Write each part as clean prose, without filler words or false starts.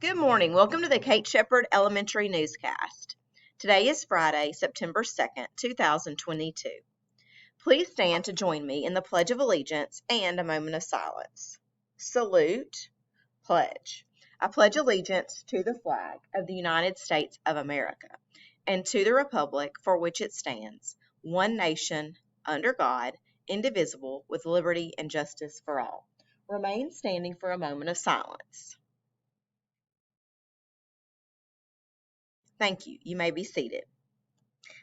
Good morning. Welcome to the Kate Shepherd Elementary Newscast. Today is Friday, September 2nd, 2022. Please stand to join me in the Pledge of Allegiance and a moment of silence. Salute, pledge. I pledge allegiance to the flag of the United States of America and to the republic for which it stands, one nation, under God, indivisible, with liberty and justice for all. Remain standing for a moment of silence. Thank you. You may be seated.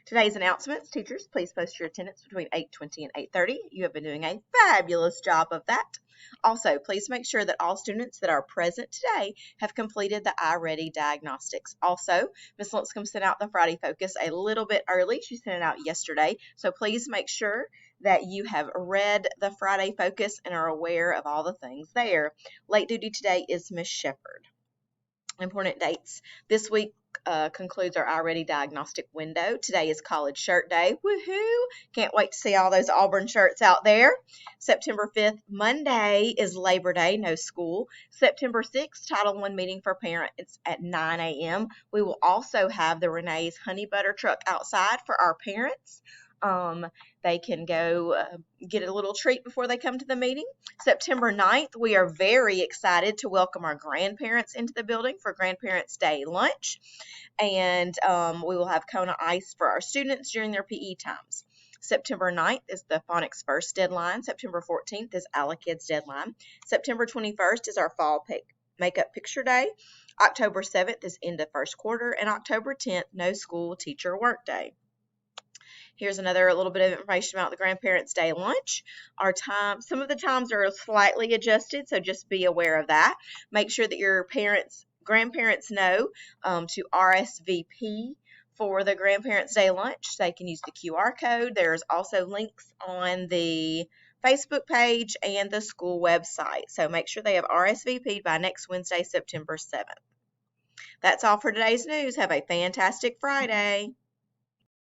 Today's announcements. Teachers, please post your attendance between 8:20 and 8:30. You have been doing a fabulous job of that. Also, please make sure that all students that are present today have completed the iReady diagnostics. Also, Ms. Linscomb sent out the Friday Focus a little bit early. She sent it out yesterday. So please make sure that you have read the Friday Focus and are aware of all the things there. Late duty today is Ms. Shepherd. Important dates. This week concludes our iReady diagnostic window. Today is College Shirt Day. Woohoo! Can't wait to see all those Auburn shirts out there. September 5th, Monday, is Labor Day, no school. September 6th, Title I meeting for parents at 9 a.m. We will also have the Renee's Honey Butter Truck outside for our parents. They can go get a little treat before they come to the meeting. September 9th, we are very excited to welcome our grandparents into the building for Grandparents' Day lunch. And we will have Kona Ice for our students during their PE times. September 9th is the Phonics First deadline. September 14th is AllaKids deadline. September 21st is our Fall Makeup Picture Day. October 7th is end of first quarter. And October 10th, no school teacher work day. Here's another little bit of information about the Grandparents' Day lunch. Some of the times are slightly adjusted, so just be aware of that. Make sure that your grandparents know to RSVP for the Grandparents' Day lunch. They can use the QR code. There's also links on the Facebook page and the school website. So make sure they have RSVP'd by next Wednesday, September 7th. That's all for today's news. Have a fantastic Friday.